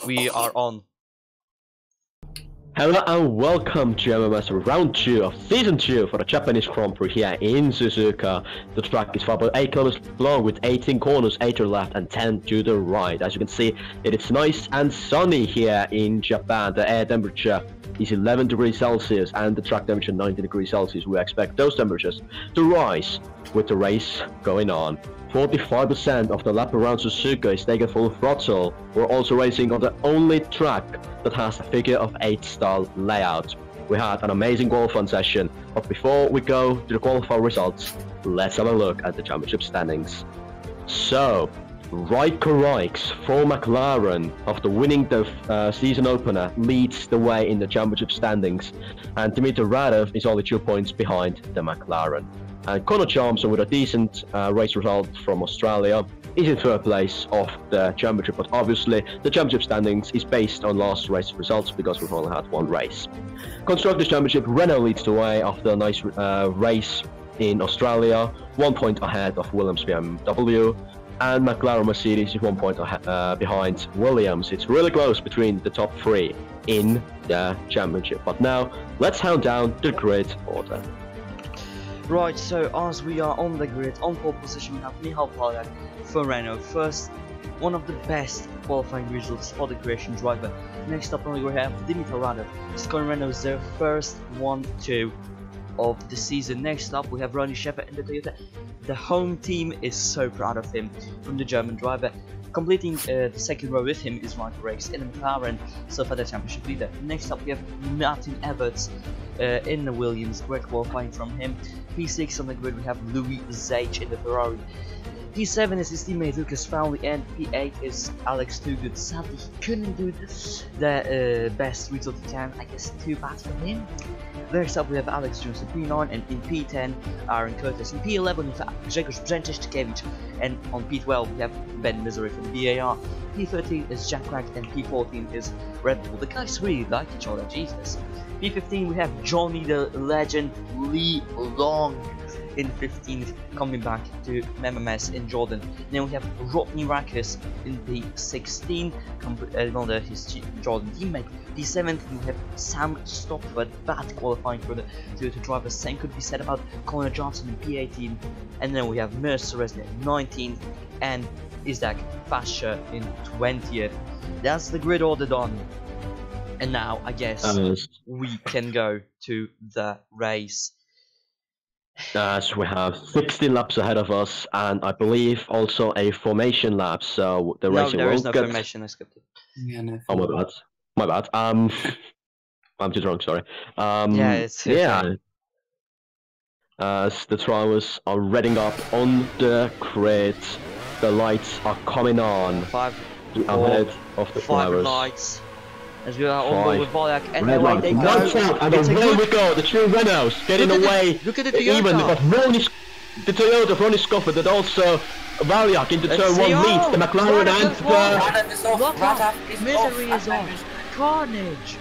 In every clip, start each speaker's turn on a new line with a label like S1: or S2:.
S1: We are on.
S2: Hello and welcome to MMS round 2 of season 2 for the Japanese Grand Prix here in Suzuka. The track is 5.8 kilometers long with 18 corners, 8 to the left and 10 to the right. As you can see, it is nice and sunny here in Japan. The air temperature is 11 degrees Celsius and the track temperature 19 degrees Celsius. We expect those temperatures to rise with the race going on. 45% of the lap around Suzuka is taken full throttle. We're also racing on the only track that has a figure of 8 style layout. We had an amazing qualifying session, but before we go to the qualifying results, let's have a look at the championship standings. So, Rijks for McLaren, after winning the season opener, leads the way in the championship standings, and Dimitar Radev is only 2 points behind the McLaren. And Connor Johnson, with a decent race result from Australia, is in third place of the championship, but obviously the championship standings is based on last race results because we've only had one race. Constructors Championship, Renault leads the way after a nice race in Australia, 1 point ahead of Williams BMW, and McLaren Mercedes is 1 point behind Williams. It's really close between the top 3 in the championship. But now, let's count down the grid order.
S1: Right, so as we are on the grid, on pole position we have Michal Poljak for Renault. First, one of the best qualifying results for the Croatian driver. Next up we have Dimitar Radev, scoring Renault's their first 1-2 of the season. Next up we have Ronnie Shepherd in the Toyota. The home team is so proud of him, from the German driver. Completing the second row with him is Michael Rakes in the McLaren, so far the championship leader. Next up we have Martin Everts in the Williams, great qualifying from him. P6 on the grid we have Louis Zage in the Ferrari. P7 is his teammate Lucas Fowley, and P8 is Alex Toogood. Sadly he couldn't do the best result he can, I guess too bad for him. Next up we have Alex Jones in P9, and in P10 Aaron Curtis. In P11 we have Grzegorz Brzęczyszkiewicz, and on P12 we have Ben Misery from BAR. P13 is Jack Wagg, and P14 is Red Bull. The guys really like each other, Jesus. P15 we have Johnny the Legend Lee Long in 15th, coming back to MMS in Jordan. Then we have Rodney Rackers in P16, his Jordan teammate. P17 we have Sam Stopford, bad qualifying for the Toyota drivers. Same could be said about Connor Johnson in P18. And then we have Mercedes in 19th and Isaac Fasher in 20th. That's the grid order done. And now I guess we can go to the race.
S2: As we have 16 laps ahead of us, and I believe also a formation lap, so the racing
S1: there
S2: won't
S1: is no
S2: get...
S1: formation, I skipped it.
S2: Yeah, no. Oh my bad. I'm too drunk, sorry.
S1: Yeah, it's
S2: as the drivers are reading up on the grid, the lights are coming on. Ahead of the drivers.
S1: Lights. As we are on board with Poljak, and
S2: red
S1: away they go.
S2: And away we go, the two Renaults getting away.
S1: Look at the Toyota.
S2: Even, but the Toyota of Ronnie Scofford, and also Poljak into turn 1 leads the McLaren and
S1: the... Misery is on. Carnage.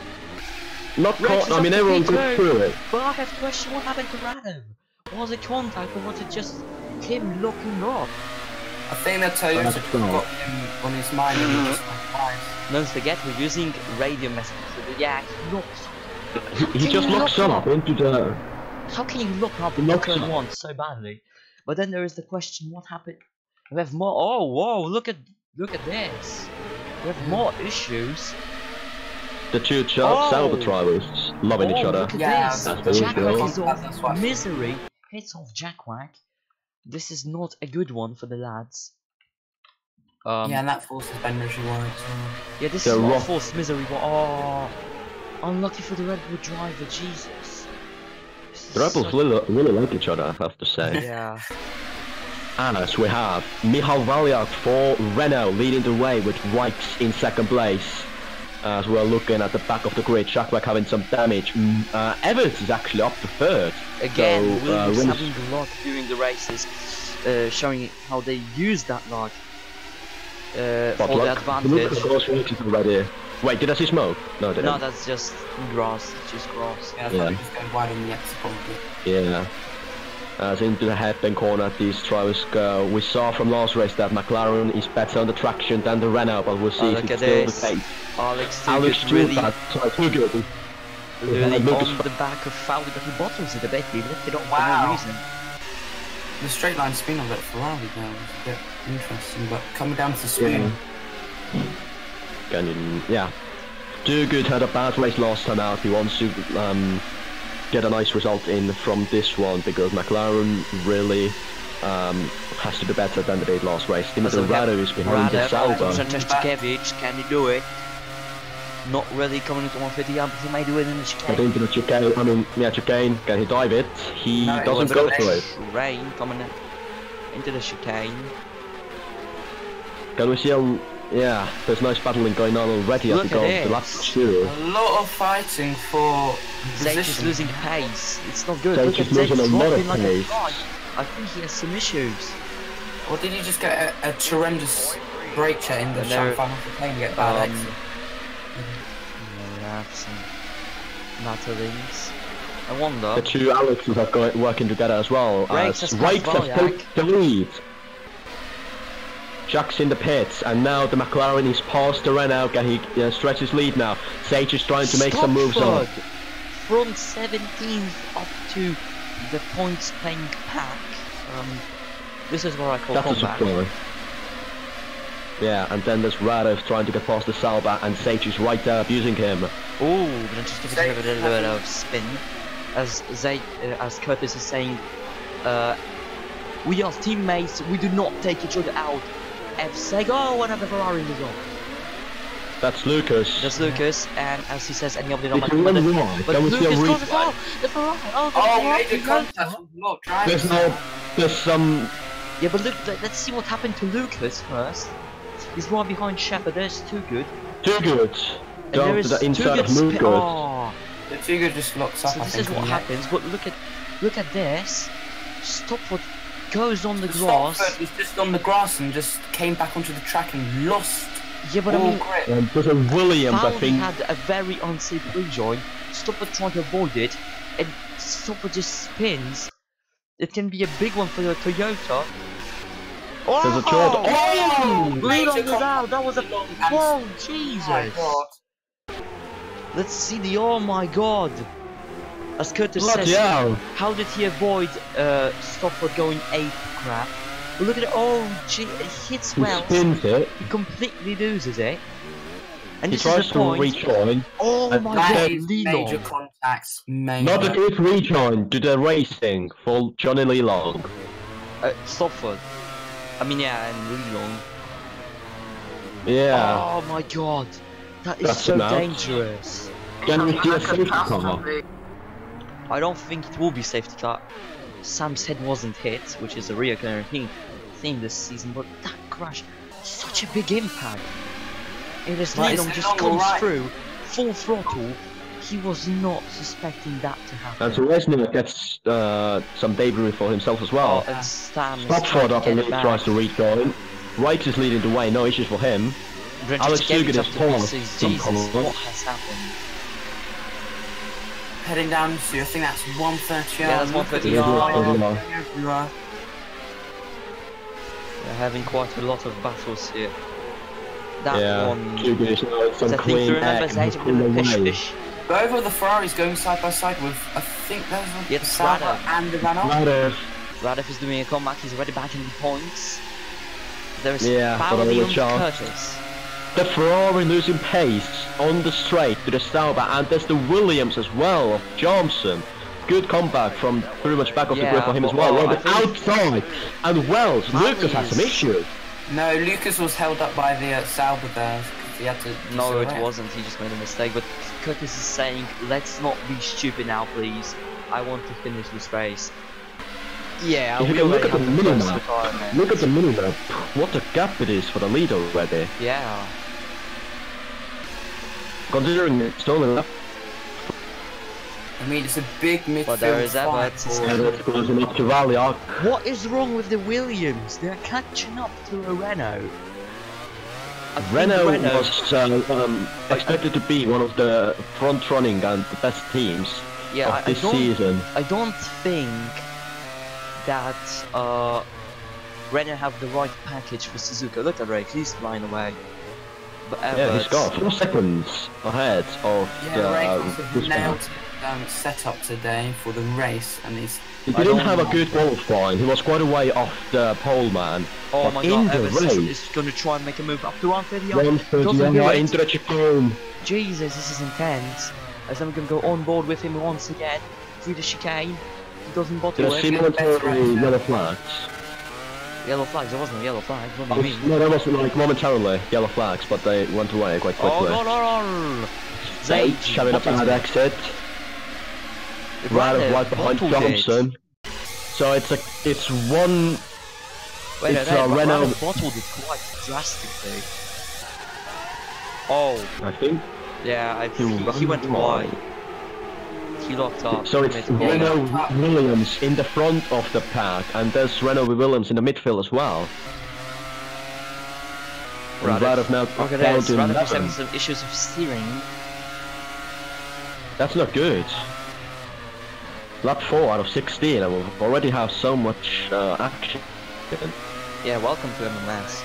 S2: I mean, everyone got through it.
S1: But I have a question, what happened to Radev? Was it contact or was it just him locking up?
S3: I think that Toyota got him on his mind and he just went twice.
S1: Don't forget, we're using radio messages. Yeah, he locks.
S2: He just locks up into the...
S1: How can you lock up in turn 1 so badly? But then there is the question, what happened? We have more... Oh, whoa, look at this. We have more issues.
S2: The two Sauber drivers loving each other.
S1: Look at this. Jack Wagg is off. Misery hits off Jack Wagg. This is not a good one for the lads.
S3: Yeah, and that forces Ben Misery wide.
S1: Yeah, this is not forced Misery. Oh, unlucky for the Red Bull driver, Jesus.
S2: The Red Bulls really like each other, I have to say.
S1: Yeah.
S2: And as we have Michal Poljak for Renault leading the way with Rijks in second place. As we're looking at the back of the grid, Jack Wagg having some damage. Evans is actually up to third.
S1: Again, so, Williams having the luck during the races, showing how they use that luck for the advantage.
S2: Wait, did I see smoke? No, didn't.
S1: No, that's just grass. It's just grass.
S3: Yeah, I thought it was going wide on the exit point.
S2: Yeah. As into the hairpin corner these drivers go. We saw from last race that McLaren is better on the traction than the Renault, but we'll see if it's still the case.
S1: Alex really
S2: too good.
S1: Really on the back of Fowler, but he bottles it a bit, he left it off for no reason.
S3: The straight line spin of that Ferrari now is a bit interesting, but coming down to the spin.
S2: Yeah. Too good had a bad race last time out. He wants to get a nice result in from this one because McLaren really has to be better than they did last race. Dimitri Rado is behind the Sauber.
S1: Can he do it? Not really coming into 150, but he may do it in the chicane.
S2: But into the chicane, I mean, yeah, chicane, can he dive it? He doesn't go for it.
S1: Rain coming into the chicane.
S2: Can we see yeah, there's nice battling going on already as we go to the last two.
S3: A lot of fighting for
S1: Zayt is losing pace. It's not good. Look at
S2: Zayt losing a lot of pace.
S1: I think he has some issues.
S3: Or did he just get a tremendous brake check in the final chicane and get bad exit?
S1: Have some matterings. I wonder.
S2: The two Alexes are working together as well. Rakes has taken the lead. Jack's in the pits, and now the McLaren is past the Renault, and he stretches lead now. Sage is trying to make some moves on.
S1: From 17th up to the points playing pack. This is what I call combat.
S2: Yeah, and then there's Radov trying to get past the Sauber, and Sage is right there abusing him.
S1: Ooh, but just give it a little bit of spin. As Curtis is saying, we are teammates, we do not take each other out. F-Seg, oh, another Ferrari in the zone.
S2: That's Lucas.
S1: That's Lucas, and as he says, any of the
S2: but
S1: Lucas
S2: goes
S1: as well. The Ferrari,
S3: major contact with lot drivers.
S2: There's some...
S1: Yeah, but look, let's see what happened to Lucas first. He's right behind Shepard, there's Too Good.
S2: Too Good. Down to the inside of Lucas.
S3: The Too Good just locks up,
S1: so this is what happens, but look at this. Stopford goes on the grass.
S3: Stopford was just on the grass and just came back onto the track and lost.
S1: Yeah, but I mean,
S2: there's a Williams, I think.
S1: had a very unsafe rejoin. Stopford trying to avoid it, and Stopford just spins. It can be a big one for the Toyota. Oh!
S2: There's a short.
S1: Oh! Lead on the out. That was a. Whoa, Jesus!
S3: My God.
S1: Let's see the. Oh my God! As Curtis says, how did he avoid Stopford going ape crap? But look at it. Oh, gee, it hits well.
S2: He spins it.
S1: He completely loses it. And
S2: he tries to rejoin.
S1: Oh my God!
S3: Major contacts.
S2: Not a good rejoin to the racing for Johnny Leelong.
S1: Stopford. I mean, yeah, and Leelong.
S2: Yeah.
S1: Oh my God, that's so dangerous.
S2: Can we see a safety car?
S1: I don't think it will be safety car. Sam's head wasn't hit, which is a reoccurring theme this season, but that crash, such a big impact. It is Leelong just comes through, full throttle. He was not suspecting that to happen.
S2: And so Resnick gets some debris for himself as well.
S1: Oh, and Stan
S2: Stopford up and tries to rejoin. Wright is leading the way, no issues for him. Alex Sugan is paused.
S1: Jesus, what has happened?
S3: Heading down to, I think that's 130.
S1: Yeah, that's 130. We're having quite a lot of battles here. That one.
S2: Some clean air.
S3: Both of the Ferraris going side by side with, I think there's a Sauber and the Renault.
S1: Radov is doing a comeback, he's already back in the points. There's
S2: Pauli
S1: on Curtis.
S2: The Ferrari losing pace on the straight to the Sauber, and there's the Williams as well of Johnson. Good comeback from pretty much back of the grid for him as well. Outside, and Wells, Lucas has some issues.
S3: No, Lucas was held up by the Sauber there. He had to.
S1: No, it wasn't. He just made a mistake. But Curtis is saying, "Let's not be stupid now, please. I want to finish this race." Yeah,
S2: if you can look at the minimap. Look at the minimap. What a gap it is for the lead already.
S1: Yeah.
S2: Considering it's only left.
S3: I mean, it's a big midfield.
S1: But there is What is wrong with the Williams? They're catching up to a Renault.
S2: Renault was expected to be one of the front-running and the best teams of this season.
S1: I don't think that Renault have the right package for Suzuka. Look at Ray, he's flying away. But
S2: Yeah, he's got 4 seconds ahead of
S3: Ray nailed setup today for the race, and he's.
S2: He didn't have a good qualifying. He was quite a way off the pole, man.
S1: Oh
S2: but
S1: my
S2: in
S1: god,
S2: the
S1: Evans
S2: race,
S1: is going to try and make a move up to 130.
S2: 130 into the chicane.
S1: Jesus, this is intense. As I'm going to go on board with him once again through the chicane. He doesn't bottle it.
S2: Momentarily yellow flags.
S1: Yellow flags? There wasn't a yellow flag. What do you mean?
S2: No, there wasn't like momentarily yellow flags, but they went away quite quickly.
S1: Oh,
S2: Zage having a bad exit. Right behind Johnson. So it's one.
S1: Wait,
S2: it's Renault
S1: bottled it quite drastically. Oh,
S2: I think.
S1: Yeah, he went wide. He locked up.
S2: So it's Renault Williams in the front of the pack, and there's Renault Williams in the midfield as well. Radov now down to 11.
S1: Radov having some issues with steering.
S2: That's not good. Lap 4 out of 16, and we already have so much action.
S1: Yeah, welcome to MMS.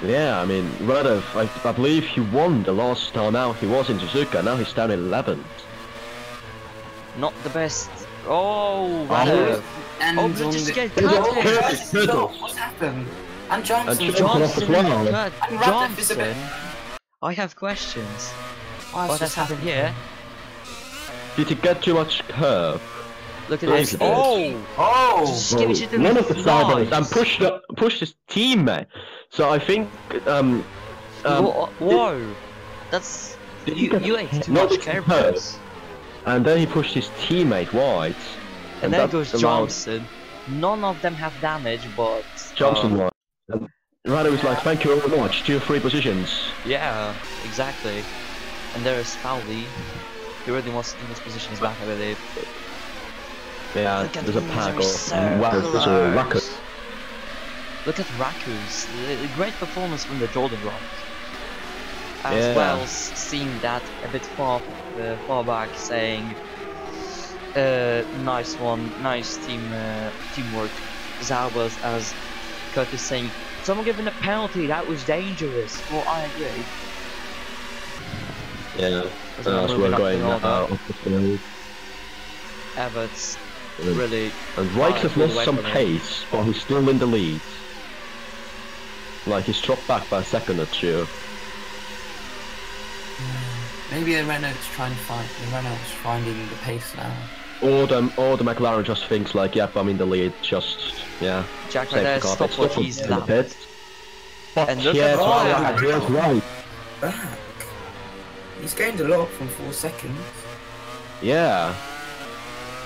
S2: Yeah, I mean, Radov, I believe he won the last time out. He was in Suzuka, now he's down 11th.
S1: Not the best. Oh, Radov. Oh, just get cut.
S3: What's happened? And Johnson.
S1: Johnson. I have questions. What has happened here?
S2: Did he get too much curve?
S1: Look at this. Oh! Just give it to
S2: one of the sideways and pushed his teammate. So I think
S1: whoa! That's you ate too much curves.
S2: And then he pushed his teammate wide.
S1: And then goes Johnson. None of them have damage, but
S2: Johnson won. Radov was like, thank you very much. 2 or 3 positions.
S1: Yeah, exactly. And there is Fowley. He really wants in his position. He's back, I believe.
S2: Yeah, there's a pack of
S1: Rakus. Look at Rakus. Great performance from the Jordan Rock. As well, seeing that a bit far back, saying, nice one, nice teamwork. Zaubers, as Curtis saying, someone given a penalty, that was dangerous. Well, I agree.
S2: Yeah, as we're going out of the field.
S1: Everts really.
S2: And Rikes has lost some pace, but he's still in the lead. Like he's dropped back by a second or two.
S3: Maybe the Renault's finding the pace now.
S2: Or the McLaren just thinks like, yep, I'm in the lead, just
S1: Jack right there, stop what he's done.
S2: And look at right.
S3: Back. He's gained a lot from 4 seconds.
S2: Yeah.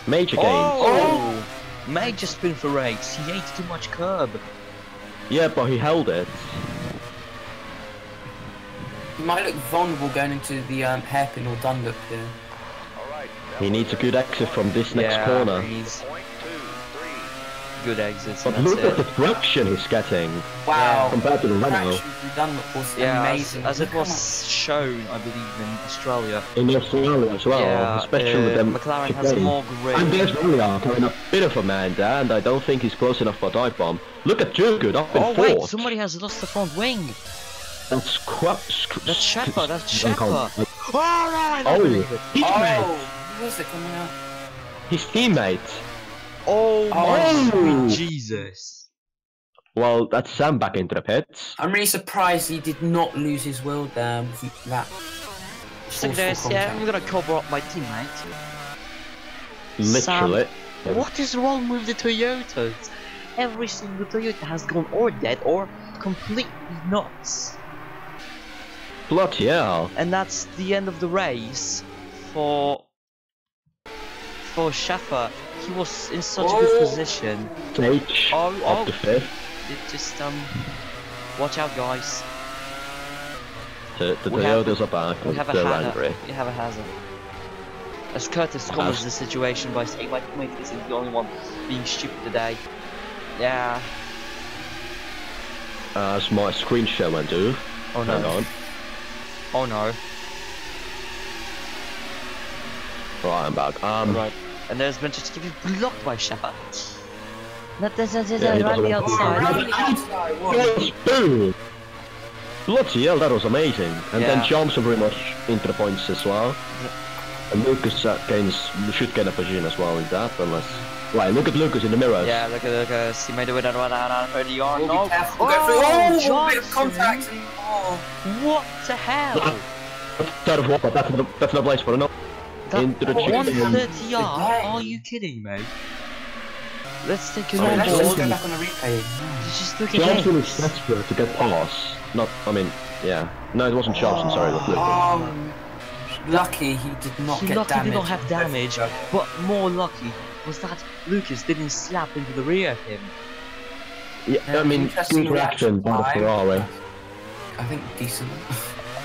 S2: Major gains.
S1: Oh! Major spin for race. He ate too much curb.
S2: Yeah, but he held it.
S3: He might look vulnerable going into the hairpin or Dunlop here.
S2: He needs a good exit from this next corner.
S1: Good exits.
S2: But look at the traction he's getting.
S3: Wow.
S2: Compared to the Renault.
S3: Was amazing.
S1: As it was shown, I believe, in Australia.
S2: In Australia as well, especially with them.
S1: McLaren has more grip.
S2: And there's William having a bit of a man there, and I don't think he's close enough for a dive bomb. Look at Jurgen up in fourth.
S1: Oh wait, somebody has lost the front wing.
S2: That's
S1: Shepard. That's Shepard. Alright,
S2: oh,
S3: who is it coming out?
S2: His teammate.
S1: Oh my sweet Jesus.
S2: Well, that's Sam back into the pits.
S3: I'm really surprised he did not lose his will there. That
S1: I'm gonna cover up my teammate.
S2: Literally.
S1: Sam, what is wrong with the Toyotas? Every single Toyota has gone or dead or completely nuts.
S2: Bloody hell.
S1: And that's the end of the race for Schaffer. He was in such a good position.
S2: Stage up to 5th.
S1: It just watch out, guys.
S2: The Toyotas are back.
S1: We have a hazard. We have a hazard. As Curtis covers the situation by saying, "My teammate isn't the only one being stupid today." Yeah.
S2: As my screen share went to.
S1: Oh no.
S2: Hang on.
S1: Oh no.
S2: Right, I'm back.
S1: Right. And there's been just blocked by Shepard. There's
S2: Yeah, he
S1: right on the
S2: doesn't want
S1: outside.
S2: Boom! Bloody hell, that was amazing. And then
S1: Yeah.
S2: Johnson pretty much into the points as well. And Lucas should gain a position as well in that, unless... Right, look at Lucas in the mirrors.
S1: Yeah, look at Lucas. He made it with that 30 yard.
S3: Oh,
S1: No.
S3: be careful. Go through. Oh, bit
S1: Johnson.
S3: of contact. And, oh.
S1: What the hell?
S2: Third of what, but that's no place for another. Into the chicken.
S1: 130 yard? Are you kidding me? Let's take a
S3: Sorry, let's just go
S1: look.
S3: back on the replay.
S1: Just look at
S2: Johnson
S1: this.
S2: is desperate to get past. Not, I mean, yeah. No, it wasn't Johnson, sorry, it was Lucas.
S3: Lucky he did not
S1: He
S3: get
S1: lucky
S3: damage.
S1: did not have damage, but more lucky was that Lucas didn't slap into the rear of him.
S2: Yeah, I mean,
S3: Interesting
S2: good reaction by the
S3: reaction.
S2: Ferrari.
S3: I think decent.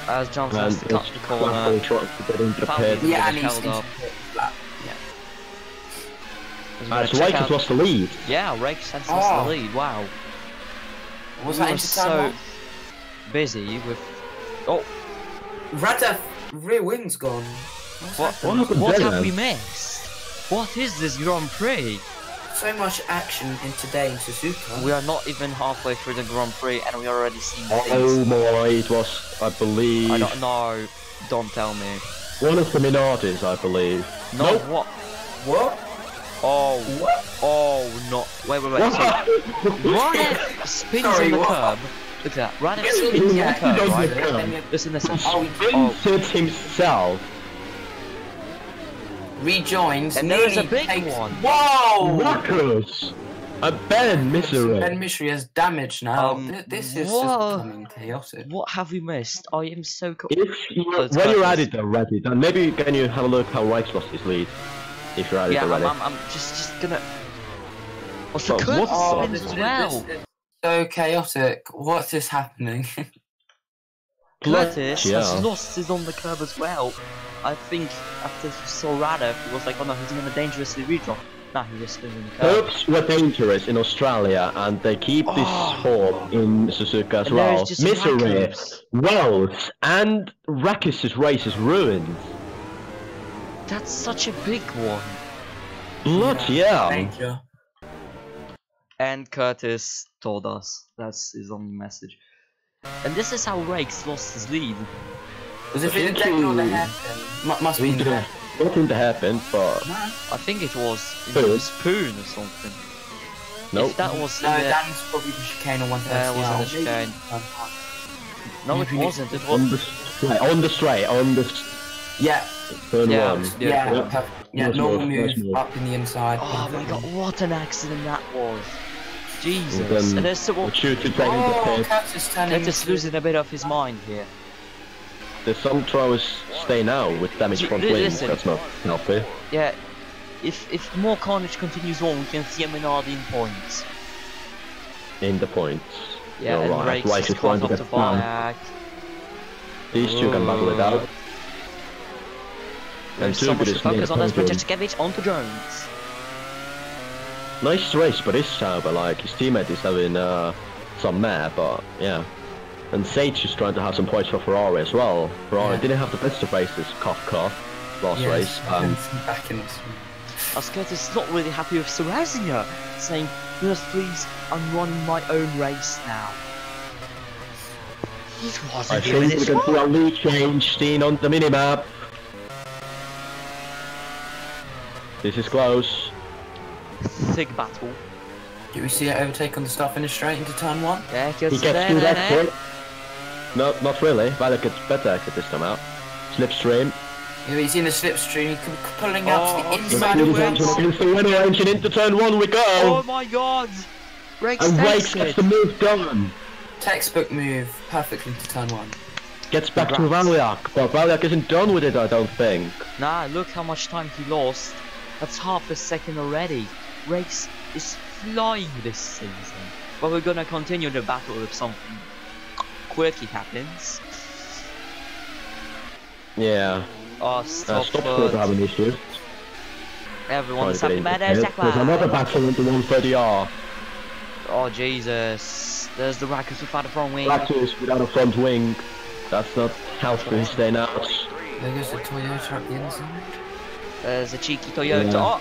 S1: As Johnson
S2: And
S1: has to cut
S2: it's
S1: the corner.
S2: trying to get into the
S1: Found
S2: pit.
S1: it.
S3: Yeah, and
S1: held
S3: he's
S1: up.
S3: flat.
S2: So Rakes lost the lead.
S1: Yeah, Rakes has lost
S3: Oh.
S1: the lead. Wow.
S3: Was
S1: We
S3: that
S1: were
S3: into
S1: so
S3: turn
S1: busy with. Oh,
S3: one? Radaf rear wing's gone.
S1: what
S2: happened
S1: what
S2: there,
S1: have we
S2: then?
S1: missed? What is this Grand Prix?
S3: So much action in today in Suzuka.
S1: We are not even halfway through the Grand Prix and we already seen things.
S2: Oh my, it was, I believe,
S1: I don't know. Don't tell me.
S2: one of the Minardi's, I believe.
S1: No,
S2: Nope.
S1: what?
S3: What?
S1: Oh,
S3: What?
S1: oh, no. Wait. So, Radef spins
S3: Sorry,
S1: on the
S3: what?
S1: curb. Look at that. Radef
S3: Yeah,
S1: spins on the
S3: yeah,
S1: curb,
S2: he does
S1: right?
S2: the curb.
S1: Listen.
S3: Oh,
S2: Vincent himself.
S3: rejoins.
S1: And there is a
S3: nearly
S1: big
S3: takes-
S1: one.
S3: Whoa!
S2: Marcus! A Ben Misery.
S3: Ben Mystery has damage now.
S1: Um,
S3: This is
S1: whoa.
S3: just becoming chaotic.
S1: What have we missed? I am so
S2: If you,
S1: Oh, it's
S2: when you're at
S1: Curtis.
S2: it already, then maybe can you have a look how Rakes lost his lead? If you're at it
S1: Yeah,
S2: already.
S1: I'm just gonna. Oh, so
S2: Oh,
S1: Curtis
S2: what the-
S1: spins as well.
S3: This is so chaotic. What is happening?
S1: Curtis
S2: Yeah.
S1: has lost his on the curb as well. I think after he saw Radef, he was like, oh no, he's gonna dangerously redraw. Nah, he just spins on the curb.
S2: Herbs were dangerous in Australia and they keep this
S1: Oh.
S2: form in Suzuka as
S1: And there is
S2: well.
S1: just
S2: Misery,
S1: Rakes.
S2: Wells, and Rakis' race is ruined.
S1: That's such a big one.
S2: Bloody hell.
S3: Danger.
S1: And Curtis told us. That's his only message. And this is how Rakes lost his lead.
S3: Was it in the deck or the hairpin? Must be in the deck.
S2: Nothing to happen, but
S3: No,
S1: I think it was in
S2: Spoon?
S1: the spoon or something.
S2: nope.
S1: If that was
S3: no,
S1: in the...
S3: Dan's probably the chicane on 130.
S1: Yeah, it was on the chicane. No, it wasn't. It was...
S2: On the straight,
S3: Yeah,
S2: turn
S1: Yeah,
S2: one.
S1: yeah.
S3: yeah, perfect. Yeah,
S2: Nice
S3: normal
S2: move,
S3: move,
S2: nice move.
S3: up in the inside.
S1: Oh my god, what an accident that was. Jesus.
S2: And then
S1: And there's someone...
S2: shoot it right in the
S3: Oh,
S2: pit.
S3: Curtis turning.
S1: Curtis
S3: into-
S1: losing a bit of his mind here.
S2: There's some throwers stay now with damaged front wings.
S1: Listen.
S2: That's not healthy.
S1: Yeah, if more carnage continues on, we can see a Minardi in points.
S2: In the points.
S1: Yeah,
S2: You're
S1: and
S2: right.
S1: Rakes
S2: Rakes
S1: is
S2: is trying
S1: caught
S2: to
S1: up to
S2: get down.
S1: back.
S2: These two can battle it out. And
S1: There's so much to
S2: is
S1: focus on.
S2: near
S1: That's
S2: the podium.
S1: Brzezinski onto Jones.
S2: Nice race by this time, but like his teammate is having some mare, but yeah. And Sage is trying to have some points for Ferrari as well. Ferrari
S3: Yeah.
S2: didn't have the best of races, cough last
S3: Yes,
S2: race.
S3: back in this.
S1: As Curtis is not really happy with Serezia, saying, yes please, I'm running my own race now. He
S2: I
S1: wasn't doing
S2: think we
S1: this
S2: can see
S1: wrong.
S2: a lead change seen on the minimap. This is close.
S1: Thick battle.
S3: Do we see it overtake on the start finish straight into turn one?
S1: Yeah,
S2: He
S1: Curtis
S2: gets through that
S1: there.
S2: quick. No, not really. Valak gets better exit this time out. Slipstream.
S3: Yeah, he's in the slipstream. He could be pulling out to the
S1: Oh,
S3: inside
S2: Mercedes
S3: of
S2: engine
S3: Wales.
S2: against the winner engine into turn one we
S1: Oh
S2: go!
S1: my god! Rakes
S2: And
S1: takes
S2: Rakes gets
S1: it.
S2: the move done.
S3: Textbook move perfectly to turn one.
S2: Gets back to
S1: Congrats.
S2: Valak, but Valak isn't done with it, I don't think.
S1: Nah, look how much time he lost. That's half a second already. Rakes is flying this season. But we're gonna continue the battle if something quirky happens.
S2: Yeah.
S1: Oh, stop
S2: Stop
S1: foot.
S2: having issues.
S1: Everyone's
S2: Trying
S1: happy
S2: to get
S1: about
S2: into it. There's another battle into 130R.
S1: Oh Jesus. There's the Rackers without a front wing.
S2: Practice without a front wing. That's not healthy staying out.
S3: There goes the Toyota up the inside.
S1: There's a cheeky Toyota.
S2: Yeah.
S1: Oh,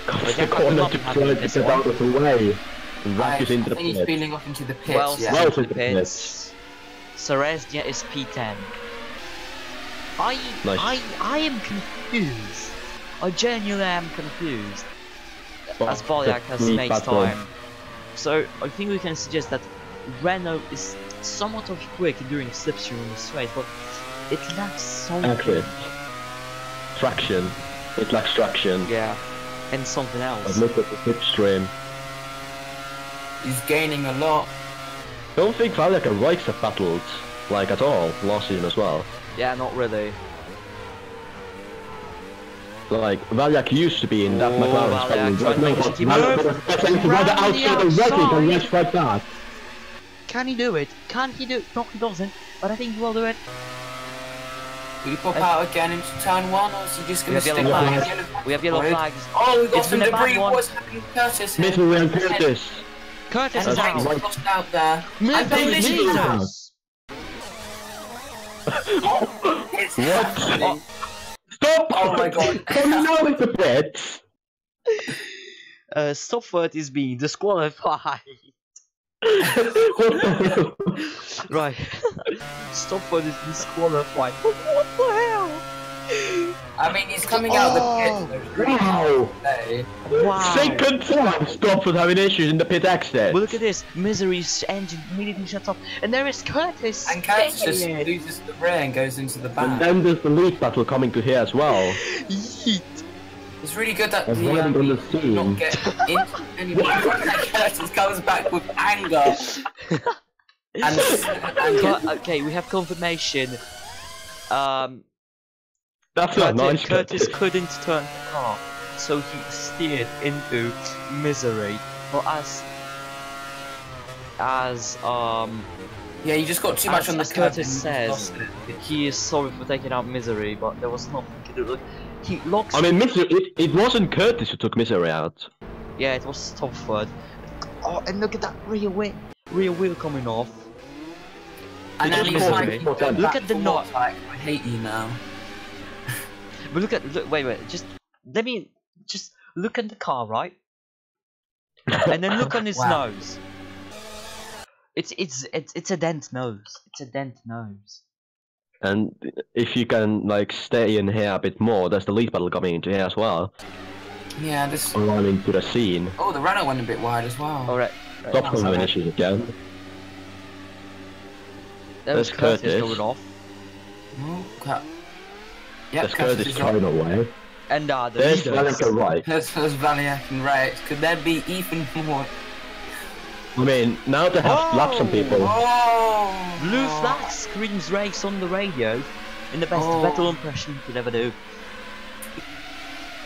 S2: Comes
S1: yeah,
S2: the corner
S1: not
S2: to
S1: happy
S2: try
S1: with
S2: to
S1: this
S2: get
S1: one.
S2: out of the way. And
S3: I
S2: Rack is into the
S3: think he's
S2: pit.
S3: feeling off into the pits.
S1: Well,
S3: yeah.
S2: Well,
S1: into the
S2: into the
S1: pits. Sareznia is P10. I am confused. I genuinely am confused. As Bolyak has makes time. So I think we can suggest that Renault is somewhat of quick during slipstream on this race, but it lacks something.
S2: Actually, traction. It lacks traction.
S1: Yeah, and something
S2: But
S1: else.
S2: look at the slipstream.
S3: He's gaining a lot.
S2: Don't think Valyak and Rikes have battled, like, at all, last season as well.
S1: Yeah, not really.
S2: Like, Valyak used to be in that
S1: Oh,
S2: McLaren
S1: Valyak trying to make a cheeky move.
S2: Valyak
S1: Round the
S2: outside the wrecking
S1: outside.
S2: and race right back.
S1: Can he do it? Can he do it? No, he doesn't. But I think he will do it.
S3: Will he pop out again into turn 1, or is he just
S1: We
S3: going to
S1: have
S3: stick
S1: yellow
S3: with
S1: flags.
S3: yellow flags?
S1: We have yellow flags.
S3: Oh, we got
S1: It's
S3: some
S1: been a bad
S3: debris.
S1: one.
S3: What's happening to Curtis here?
S2: Misery and Curtis.
S1: Curtis
S3: And
S1: is
S3: Rikes
S1: out.
S3: lost out there.
S1: Misery
S3: And Collision.
S1: Jesus.
S3: It's
S2: What?
S3: happening.
S2: Stop!
S3: Oh my god.
S2: Coming out of the pits!
S1: Stofford is being disqualified.
S2: What the hell?
S1: Right. Stofford is disqualified. What the hell?
S3: I mean, he's coming out of the pit. So it's
S2: Wow!
S3: pretty
S1: Wow.
S2: Second time Stopford having issues in the pit exit.
S1: Well, look at this. Misery's engine immediately shuts off. And there is Curtis.
S3: And Curtis just
S1: Dang it.
S3: loses the rear and goes into the
S2: And
S3: back.
S2: then there's the lead battle coming to here as well.
S1: Yeet.
S3: It's really good that
S2: I've
S3: the
S2: landed on the
S3: did
S2: scene.
S3: not get into anyone. Curtis comes back with anger. and
S1: Okay, we have confirmation.
S2: That's not nice.
S1: Curtis couldn't turn the car, so he steered into Misery. Well,
S3: yeah, you just got too much on the
S1: as
S3: curb
S1: Curtis
S3: and
S1: says,
S3: lost it.
S1: he is sorry for taking out Misery, but there was nothing he could do. He locks.
S2: I mean, it wasn't Curtis who took Misery out.
S1: Yeah, it was Stofford. Oh, and look at that rear wheel coming off.
S3: And then he's
S1: Misery.
S3: like,
S1: Look at the knot.
S3: Like, I hate you now.
S1: But wait, just look at the car, right? And then look on his
S3: Wow.
S1: nose. It's a dent nose. It's a dent nose.
S2: And if you can, like, stay in here a bit more, there's the lead battle coming into here as well.
S3: Yeah, this.
S2: Run into the scene.
S3: Oh, the Renault went a bit wide as well.
S1: Alright.
S2: Stop from having issues again.
S1: There was
S2: There's
S1: Curtis
S2: Curtis.
S1: going off.
S3: Oh, crap. Yeah,
S2: There's Curtis
S3: is
S2: trying away.
S1: And the
S2: There's
S1: leaders.
S2: Valyak right.
S3: There's Valyak and Rikes. Could there be even more?
S2: I mean, now they have lapped some people.
S3: Oh!
S1: Blue flag screams race on the radio in the best
S3: Oh.
S1: battle impression you could ever do.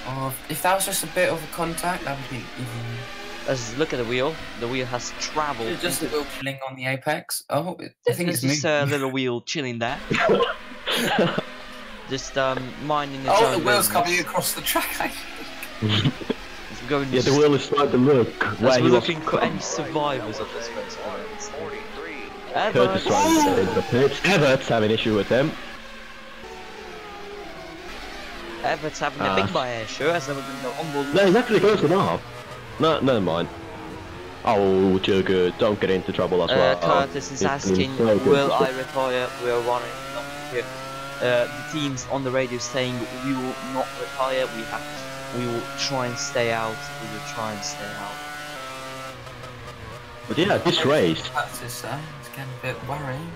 S3: Oh, if that was just a bit of a contact, that would be even.
S1: Look at the wheel. The wheel has travelled.
S3: It's just a little chilling on the apex. Oh, I think it's
S1: There's just a
S3: moving.
S1: little wheel chilling there. Just minding its
S3: Oh,
S1: own
S3: the wheel's
S1: business.
S3: coming across the track.
S1: It's going
S2: Yeah, the wheel is starting to look where
S1: as
S2: he
S1: we're
S2: was.
S1: looking for any survivors of this race.
S2: Curtis trying to get into the pits. Everett's having issue with him.
S1: Everett's having a big buy air, sure, has never been on board.
S2: No, he's actually close enough. No, never mind. Oh, too good. Don't get into trouble as well.
S1: Curtis is
S2: It's been
S1: asking,
S2: so good
S1: will
S2: to
S1: I
S2: see.
S1: retire? We are running up here. The team's on the radio saying we will not retire. We will try and stay out. We will try and stay out.
S2: But yeah, this race,
S3: That's just it's getting a bit worrying.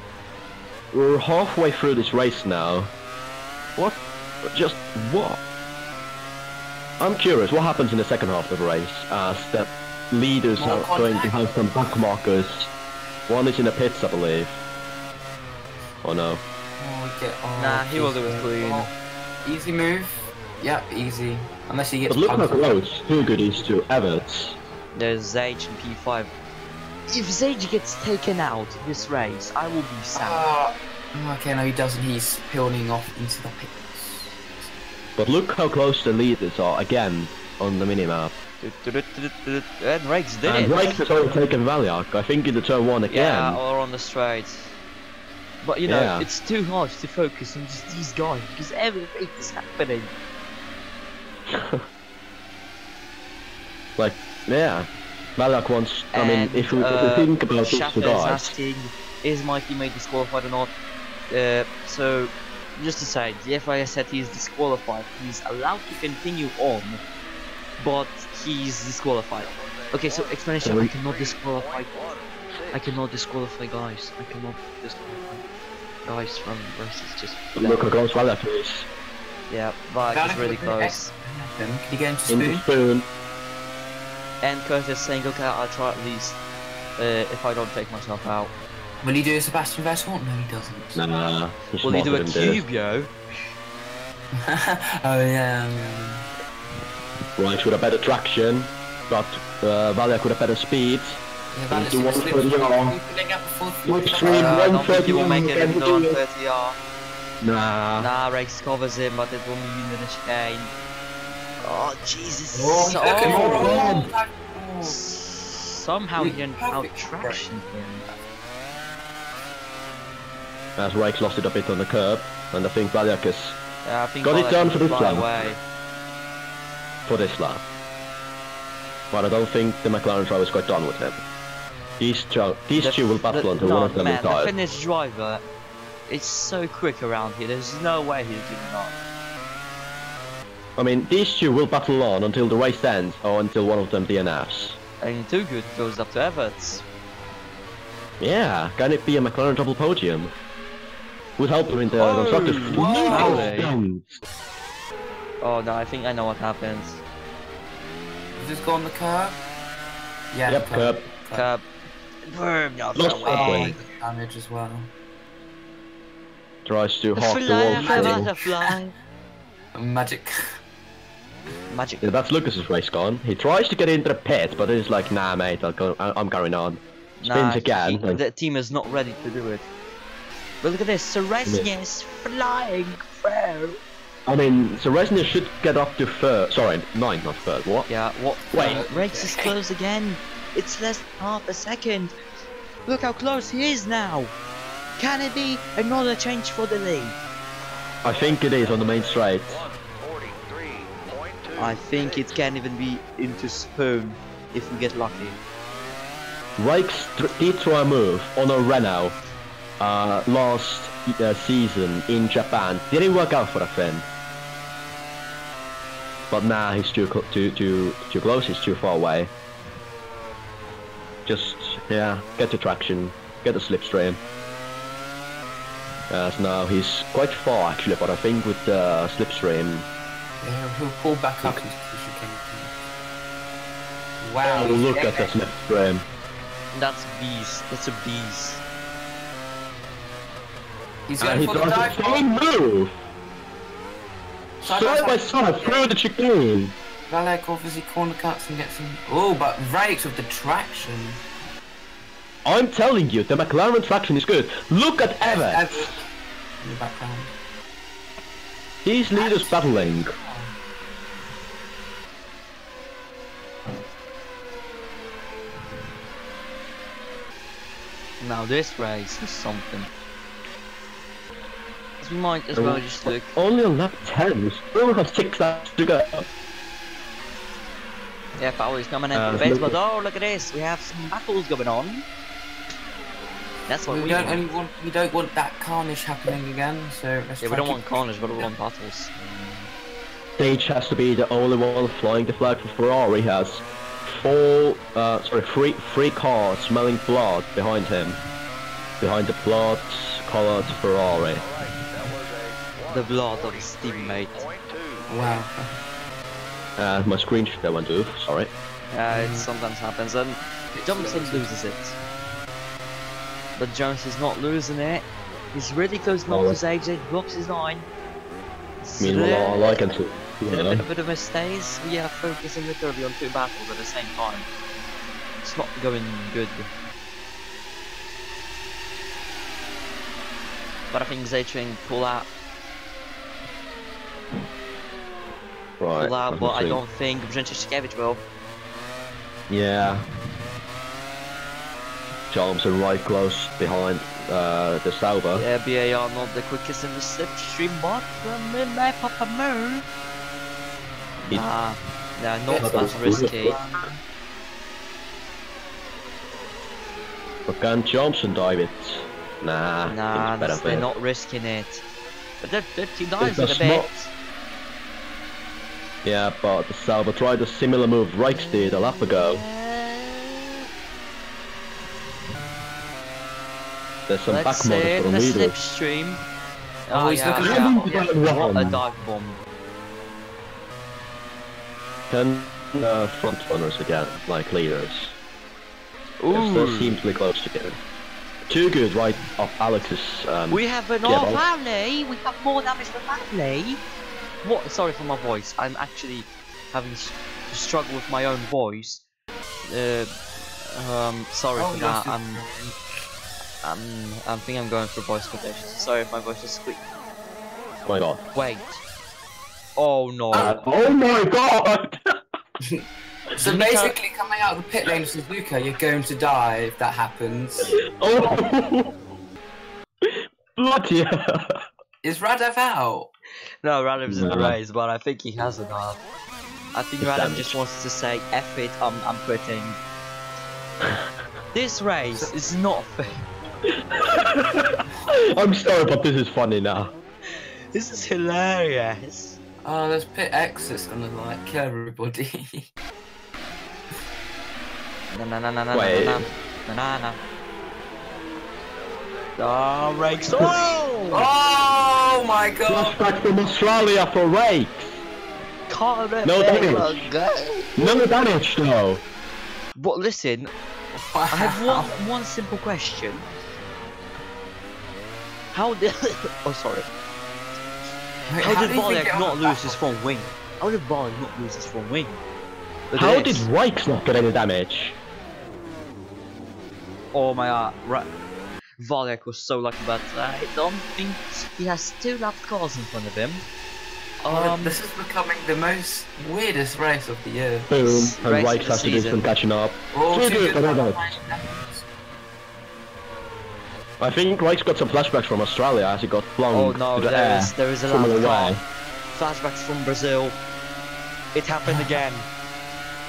S2: we're halfway through this race now. What? Just what? I'm curious, what happens in the second half of the race as the leaders
S3: More
S2: are going to
S3: contact.
S2: have some back markers. One is in the pits, I believe. Oh no.
S3: Oh, we get. Oh,
S1: Nah, he will do it clean.
S3: Oh, easy move. Yep, easy. Unless he gets.
S2: But look how
S3: punted.
S2: close Too Good is to Everts.
S1: There's Zage and P5. If Zage gets taken out this race, I will be sad.
S3: Oh, okay, no, he doesn't. He's peeling off into the pits.
S2: But look how close the leaders are again on the minimap.
S1: And Rakes did
S2: And
S1: it.
S2: Rakes has overtaken Valyak, I think in the turn 1 again.
S1: Yeah, or on the straight. But you know,
S2: Yeah.
S1: it's too hard to focus on just these guys because everything is happening.
S2: Like, yeah. Malak wants. I mean, if we think about these two
S1: Schaffer is
S2: guys,
S1: asking, is my teammate disqualified or not? So, just to say, the FIA said he's disqualified. He's allowed to continue on, but he's disqualified. Okay, so explanation: I cannot disqualify. I cannot disqualify guys. I cannot disqualify guys from versus just.
S2: look how close Malak is.
S1: Yeah, but it's really close.
S3: Can you get into
S2: Into
S3: spoon?
S2: spoon.
S1: And Curtis saying, okay, I'll try at least if I don't take myself out.
S3: Will he do a Sebastian Vettel? No, he doesn't.
S2: Nah, he's
S1: Will he do a
S2: smarter than this.
S1: Cubio?
S3: Oh yeah.
S2: Right, with a better traction, but Valak with a better speed.
S3: Yeah,
S2: Into
S3: that is
S2: 130R. Slipstream
S1: I don't think he will make it in the
S2: 130R.
S1: 130R.
S2: Nah.
S1: Nah, Rex covers him, but it will mean the chicane. Oh, Jesus. Somehow he didn't out traction him.
S2: As Rex lost it a bit on the curb, and I think Valak has
S1: Yeah, I think
S2: got it
S1: Valak
S2: done
S1: will
S2: for this
S1: fly
S2: lap.
S1: away.
S2: For this lap. But I don't think the McLaren driver is quite done with him. These two will battle until one of them
S1: man, the
S2: retires.
S1: Finnish driver is so quick around here. There's no way he's doing that.
S2: I mean, these two will battle on until the race ends, or until one of them DNFs.
S1: And too good goes up to Everts.
S2: Yeah, can it be a McLaren double podium? Would help them in the constructors.
S1: Whoa. Oh no, I think I know what happens.
S3: Does this go on the curb? Yeah.
S2: Yep, curb.
S1: Curb. Boom, no,
S2: Lost
S1: away.
S3: Damage as well.
S2: Tries to half the
S1: Fly,
S2: wall.
S1: butterfly.
S3: Magic.
S1: Magic.
S2: Yeah, that's Lucas's race gone. He tries to get into the pit, but it's like, nah, mate, I'm carrying on. Spins again.
S1: The team is not ready to do it. But look at this, Ceresnius flying through.
S2: I mean, so Resnick should get up to third. Sorry, ninth, not third. What?
S1: Yeah, what?
S2: Wait.
S1: Race is close again. It's less than half a second. Look how close he is now. Can it be another change for the lead?
S2: I think it is on the main straight.
S1: I think it can even be into Spoon if we get lucky.
S2: Rakes did try a move on a Renault last season in Japan. Didn't work out for that Finn. But nah, he's too close. He's too far away. Just yeah, get the traction, get the slipstream. As now he's quite far actually, but I think with the slipstream.
S3: Yeah, he'll pull back up into the chicane. Wow.
S2: Oh, look at the slipstream.
S1: That's bees. That's a bees.
S3: He's
S2: And
S3: going
S2: he
S3: for the
S2: does
S3: dive
S2: the same move. Side by side through the chicane.
S3: Valek obviously corner cuts and gets him. Oh, but Rakes with the traction.
S2: I'm telling you, the McLaren traction is good. Look at Everett.
S3: Everett in the background.
S2: These leaders battling.
S1: Now this race is something. We might as well just look.
S2: Only on lap 10, we still have 6 laps to go.
S1: Yeah, Paul is coming in for the base, but oh look at this, we have some battles going on. That's what we
S3: don't want that carnage happening again, so let's
S1: yeah, we don't want carnage, but we want battles.
S2: Stage has to be the only one flying the flag for Ferrari. He has three cars smelling blood behind him. Behind the blood-colored Ferrari.
S1: The blood of his teammate.
S3: Wow.
S2: My screen that went off, sorry.
S1: It sometimes happens, and Johnson loses it. But Jones is not losing it. He's really close now to AJ, blocks his line.
S2: Meanwhile, I like him to.
S1: A bit of mistakes. We are focusing literally on 2 battles at the same time. It's not going good. But I think Zaytring pull out.
S2: Right.
S1: Pull out, but I don't think Brzęczyszkiewicz will.
S2: Yeah. Johnson right close behind the Sauber.
S1: Yeah, BAR not the quickest in the slipstream, but it may pop a move. Nah, Yeah, not
S3: It's
S1: that risky.
S2: But can Johnson dive it? Nah,
S1: Nah,
S2: it's better
S1: they're
S2: bet.
S1: not risking it. But he dives
S2: It's
S1: it
S2: a
S1: a bit.
S2: Yeah, but the Salva tried a similar move Reich did a lap ago. There's some
S1: Let's
S2: back
S1: see
S2: motor
S1: it
S2: for
S1: in
S2: the
S1: the
S2: leader.
S1: slipstream.
S3: Oh, he's looking
S1: yeah.
S3: at
S1: What a dive bomb.
S2: 10 front runners again, like leaders. It still
S1: Ooh.
S2: seems to be close together. Too good right off Alex's.
S1: We have an
S2: yeah,
S1: off alley. We have more damage than alley. What? Sorry for my voice. I'm actually having to struggle with my own voice. Sorry for that. I think I'm going through voice conditions. Sorry if my voice is squeaky.
S2: Oh my god.
S1: Wait. Oh no.
S2: Oh my god!
S3: So basically, coming out of the pit lane of Suzuka, you're going to die if that happens.
S2: Oh! Bloody hell!
S3: Is Radev out?
S1: No, Radov's in the
S2: No.
S1: race, but I think he has enough. I think
S2: It's
S1: Radov
S2: damaged.
S1: just wants to say, F it, I'm quitting. This race is not fair.
S2: I'm sorry, but this is funny now.
S1: This is hilarious.
S3: Oh, there's pit X that's gonna like kill everybody.
S1: Na na na na na
S2: Wait.
S1: na na na na. Oh, Rakes! Oh!
S3: Oh my god!
S2: Flashback from Australia for Rakes! No damage! No damage though!
S1: But listen,
S3: Wow.
S1: I have one simple question. How did oh sorry.
S3: Wait,
S1: How did
S3: do you think
S1: Bolek
S3: it
S1: not
S3: was
S1: lose his front wing? How did Bolek not lose his front wing? Look
S2: How
S1: at
S2: did
S1: this.
S2: Reichs not get any damage?
S1: Oh my god, Volek was so lucky, but I don't think he has 2 lapped cars in front of him.
S3: This is becoming the most weirdest race of the year.
S2: Boom,
S1: Race
S2: and
S1: of
S2: Reichs
S1: the
S2: has to do
S1: season.
S2: some catching up.
S3: Oh,
S2: Too
S3: too
S2: good for
S3: good.
S2: that. I think Reichs got some flashbacks from Australia as he got flung
S1: Oh no,
S2: to the air.
S1: there is a
S2: Similar
S1: lap car.
S2: way.
S1: Flashbacks from Brazil. It happened again.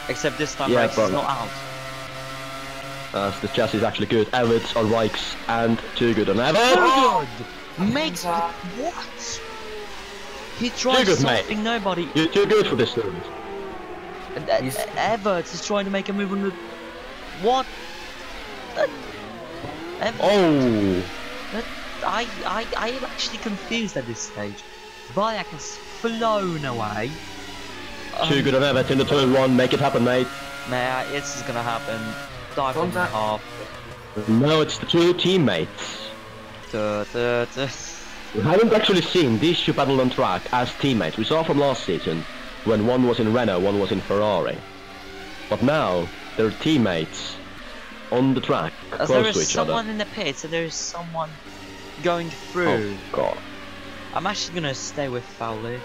S1: Except this time
S2: Yeah,
S1: Rex
S2: but-
S1: is not out.
S2: So the chassis is actually good. Everts on Reichs and too good on Everts.
S1: Oh, good! Makes what? He tried
S2: good, mate.
S1: something nobody.
S2: You're too good for this dude.
S1: Everts is trying to make a move on the. What?
S2: Oh!
S1: I am actually confused at this stage. Vayak has flown away.
S2: Too good on Everts in the turn 1. Make it happen, mate.
S1: Nah, it's just gonna happen. Dive in
S3: Contact.
S1: half.
S2: No, it's the 2 teammates. We haven't actually seen these 2 battle on track as teammates. We saw from last season when one was in Renault, one was in Ferrari. But now they're teammates on the track,
S1: As
S2: close
S1: there is
S2: to each
S1: someone
S2: other.
S1: in the pits and there is someone going through.
S2: Oh god.
S1: I'm actually gonna stay with Fowley.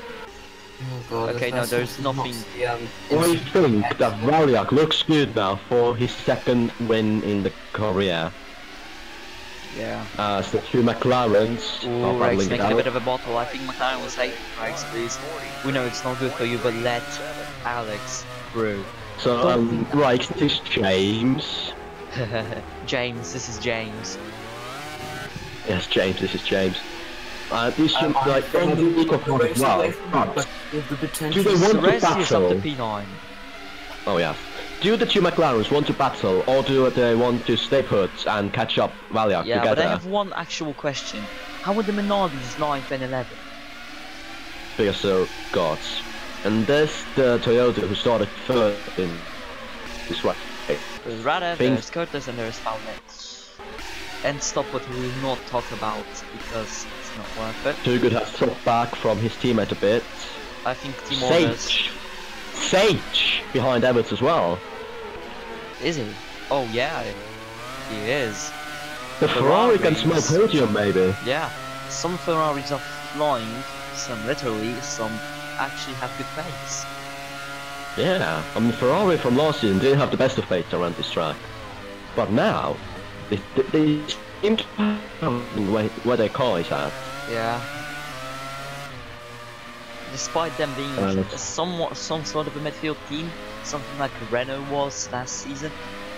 S3: Oh god.
S1: Okay, no,
S3: that's
S1: there's
S3: not
S1: nothing-
S3: the,
S2: I think that Valyak looks good now for his 2nd win in the career.
S1: Yeah.
S2: As the 2 McLarens
S1: Ooh,
S2: are
S1: Rex
S2: battling it
S1: making a
S2: out.
S1: bit of a bottle. I think McLaren will say, Rex, please. We know it's not good for you, but let Alex through.
S2: So, right, this is James.
S1: James, this is James.
S2: Yes, James, this is James. This should, like, from the eco part as well. But
S3: with the
S2: do
S3: potential.
S2: they want to
S1: Rest is up
S2: battle?
S1: to P9.
S2: Oh yeah. Do the 2 McLarens want to battle, or do they want to stay put and catch up Valyak
S1: Yeah,
S2: together?
S1: but I have one actual question. How would the Minardis 9th and 11th?
S2: Because they're gods. And there's the Toyota who started 3rd in this race.
S1: There's Radev,
S2: Things-
S1: there's Curtis, and there's Fowley. And stop what we will not talk about because it's not worth it.
S2: Too Good has dropped back from his teammate a bit.
S1: I think Team Orders.
S2: Sage behind Everts as well.
S1: Is he? Oh yeah, he is.
S2: The Ferrari can smell
S1: Ferraris.
S2: podium maybe.
S1: Yeah, some Ferraris are flying, some literally, some actually have good pace.
S2: Yeah, I mean Ferrari from last season didn't have the best of fate around this track. But now, they seem to have where their car is at.
S1: Yeah. despite them being some sort of a midfield team, something like Renault was last season,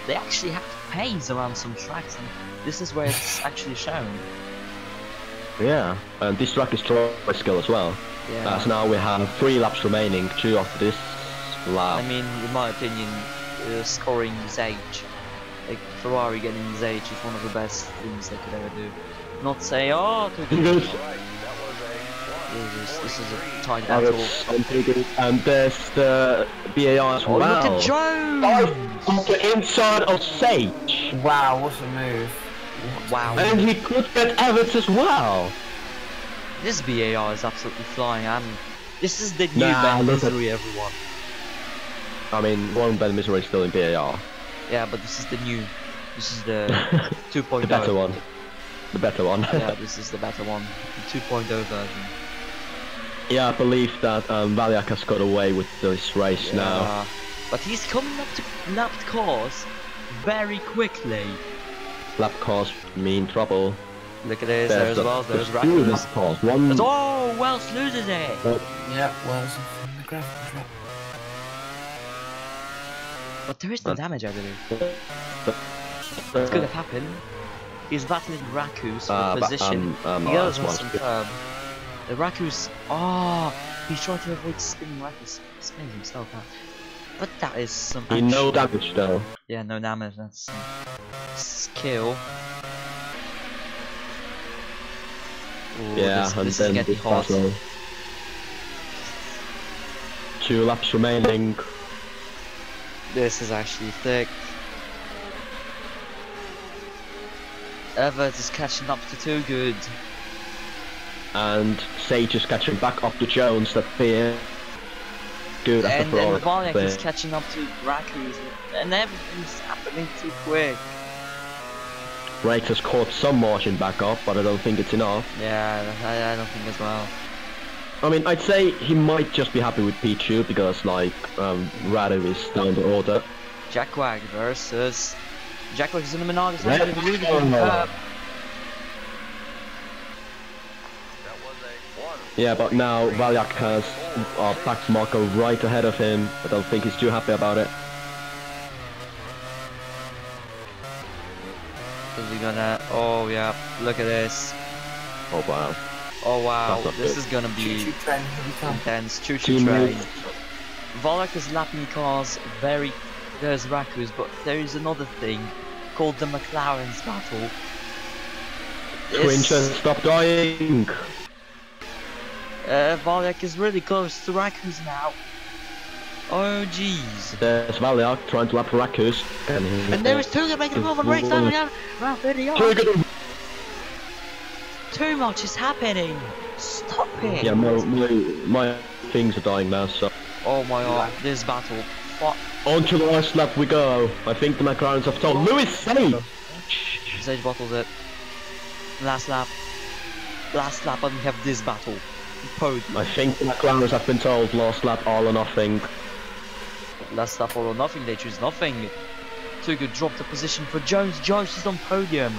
S1: they actually have pace around some tracks, and this is where it's actually shown.
S2: Yeah, and this track is troy skill as well.
S1: Yeah.
S2: So now we have 3 laps remaining, 2 after this lap.
S1: I mean, in my opinion, scoring Zage, like Ferrari getting Zage is one of the best things they could ever do. Not say, oh, too good. This is a tight battle.
S2: And there's the BAR as well.
S1: Look at Jones!
S2: On the inside of Sage.
S3: Wow, what a move.
S1: Wow.
S2: And he could get Evans as well.
S1: This BAR is absolutely flying, and this is the new Ben Misery, everyone.
S2: I mean, one Ben Misery is still in BAR.
S1: Yeah, but this is the the 2.0.
S2: The better one. The better one.
S1: Yeah, this is the better one. The 2.0 version.
S2: Yeah, I believe that Valiak has got away with this race now.
S1: But he's coming up to lapped cars very quickly.
S2: Lap cars mean trouble.
S1: Look at this, there's Wells, there's Rackers. Oh, Wells loses it!
S3: Yeah, Wells in the gravel trap.
S1: But there is no damage, I believe. What's gonna happen? He's battling Rakus for position. He goes on some curb. The Rakus, he's trying to avoid spinning Rakus, spinning himself out. But that is some action.
S2: No damage though.
S1: Yeah, no damage, that's some skill. Ooh,
S2: yeah,
S1: this is getting hot.
S2: 2 laps remaining.
S1: This is actually thick. Everett is catching up to Too Good.
S2: And Sage is catching back up to Jones, that fear. Good
S1: and Valiak is catching up to Rakus, and everything's happening too quick.
S2: Rakes has caught some margin back up, but I don't think it's enough.
S1: Yeah, I don't think as well.
S2: I mean, I'd say he might just be happy with P2 because, like, Radu is down the order.
S1: Jackwag versus Jackwag is in the Menards.
S2: Yeah, but now Valiak has backed Marco right ahead of him. I don't think he's too happy about it.
S1: Is he gonna? Oh yeah, look at this.
S2: Oh wow.
S1: Oh wow, this is gonna be intense. Choo-choo train. Valiak is lapping cars very. There's Rakus, but there is another thing called the McLaren's battle.
S2: Quinchen, stop dying!
S1: Valiak is really close to Rakus now. Oh jeez.
S2: There's Valiak trying to lap Rakus.
S1: And there is Tuga making a move on race down again. Round 30 Too much is happening. Stop it.
S2: Yeah, my things are dying now, so.
S1: Oh my god, this battle. What?
S2: On to the last lap we go. I think the McLarens have told Lewis Sage.
S1: Sage bottles it. Last lap. Last lap and we have this battle. Podium.
S2: I think the McLarens have been told last lap all or nothing.
S1: Last lap all or nothing, they choose nothing. Tuga dropped the position for Jones. Jones is on podium.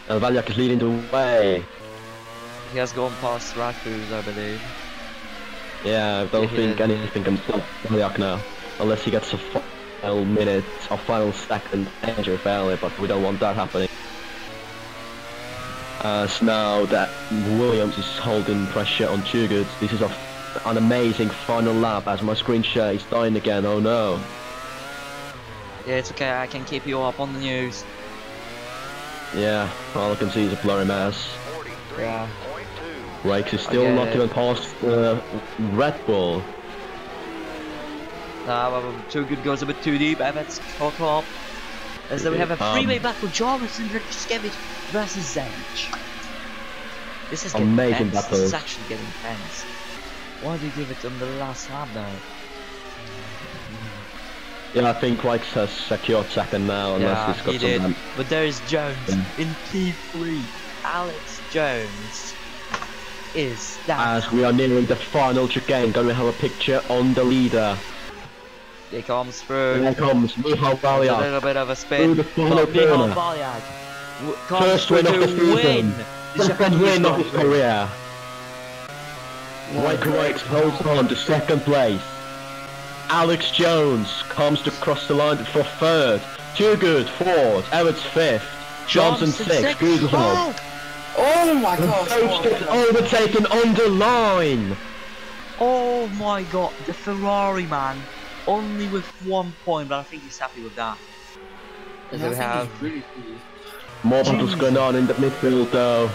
S2: And Valiak is leading the way.
S1: He has gone past Rakus, I believe.
S2: Yeah, I don't think anything can stop Valiak now. Unless he gets a final minute or final second danger failure, but we don't want that happening. As now that Williams is holding pressure on Too Good, this is an amazing final lap as my screen share is dying again, oh no.
S1: Yeah, it's okay, I can keep you up on the news.
S2: Yeah, all I can see is a blurry mess.
S1: Yeah.
S2: Rakes is still not even past Red Bull.
S1: Too Good goes a bit too deep, Everett's caught up. As though we have a freeway battle, Jarvis and Rikskevich versus Zage. This is getting
S2: amazing
S1: intense.
S2: battle.
S1: This is actually getting tense. Why do you give it on the last lap though?
S2: Yeah, I think Rakes has secured second now, unless he's got
S1: he did.
S2: some...
S1: But there is Jones in P3. Alex Jones is down.
S2: As we are nearing the final chicane, gonna have a picture on the leader.
S1: He comes through.
S2: Here comes Michal Valiak.
S1: A little bit of a spin.
S2: Through the final
S1: Michal
S2: corner.
S1: Valiak comes
S2: First
S1: through
S2: win of the
S1: to win
S2: season.
S1: the
S2: Second
S1: Japanese
S2: win of
S1: Grand
S2: his
S1: Prix.
S2: career. Raikkonen holds on to second place. Alex Jones comes to cross the line for third. Too good, fourth. Everett's fifth. Johnson sixth. Good job.
S3: Oh my god!
S2: Coach gets overtaken on the line.
S1: Oh my god, the Ferrari man, only with 1 point, but I think he's happy with that. As we have
S3: really pleased.
S2: More battles going on in the midfield though.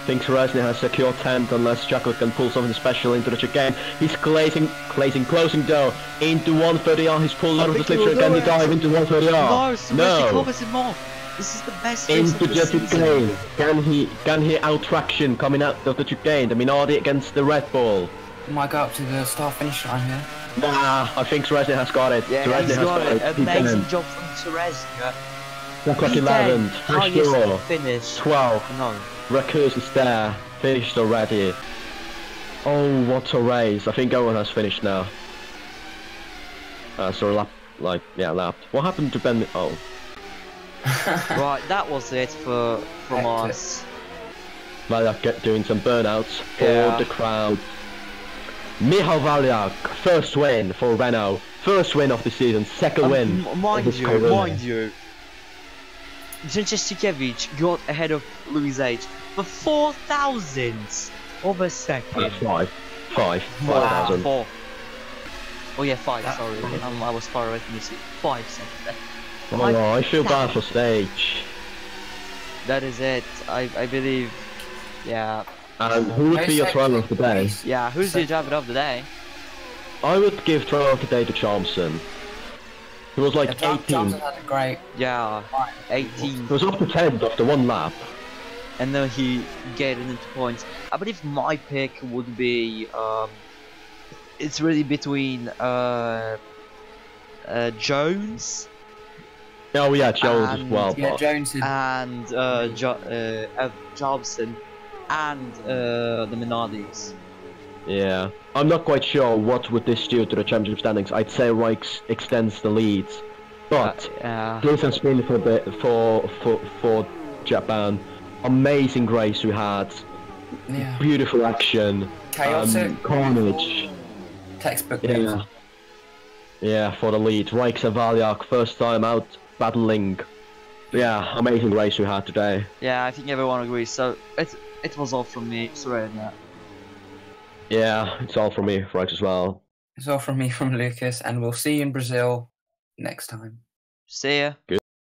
S2: Thinks Resney has secured 10th unless Chocolate can pull something special into the chicane. He's closing though into 130R. He's pulled out of the slipstream. Can he dive into 130R?
S1: No, covers him off. This is the best race
S2: into
S1: of the
S2: the
S1: season.
S2: chicane. Can he out traction coming out of the chicane? The Minardi against the Red Bull.
S3: Might go up to the start finish line here.
S2: Nah, I think Resney has got it.
S1: Yeah,
S2: Resney
S1: he's
S2: has
S1: got it.
S2: He's
S1: Amazing
S2: in.
S1: job from Therese.
S2: O'clock 11th.
S1: Highest finish.
S2: 12th.
S1: No.
S2: Recurs is there. Finished already. Oh, what a race. I think everyone has finished now. So lapped. What happened to Ben? Oh.
S1: Right, that was it from us.
S2: Valiak doing some burnouts for
S1: Yeah.
S2: the crowd. Michal Valiak, first win for Renault. First win of the season, second win.
S1: Mind you, Jędrzejczykiewicz got ahead of Louis H for 4 thousandths of a second.
S2: 5,000.
S1: 4. Oh yeah, 5. Sorry, I was far away from you. 5 seconds.
S2: Oh, I feel bad for Stage.
S1: That is it. I believe. Yeah.
S2: And who would be your driver of the day?
S1: Yeah. Who's your driver of the day?
S2: I would give driver of the day to Thompson. He was like 18.
S3: Johnson had a great.
S1: Yeah. 18.
S2: He was up to 10th after one lap.
S1: And then he get it into points. I believe my pick would be it's really between Jones.
S2: Oh yeah, Jones as well.
S3: Yeah, Jones
S1: and Jobson and the Minardis.
S2: Yeah, I'm not quite sure what would this do to the championship standings. I'd say Rikes extends the lead, but decent spin for Japan. Amazing race we had.
S3: Yeah.
S2: Beautiful action.
S3: Chaotic.
S2: Carnage.
S3: Textbook.
S2: Yeah, for the lead. Rikes and Valiak first time out battling. Yeah, amazing race we had today.
S1: Yeah, I think everyone agrees. So it was all from me. Sorry, yeah.
S2: Yeah, it's all from me, Rikes as well.
S3: It's all from me, from Lucas, and we'll see you in Brazil next time.
S1: See ya.
S2: Good.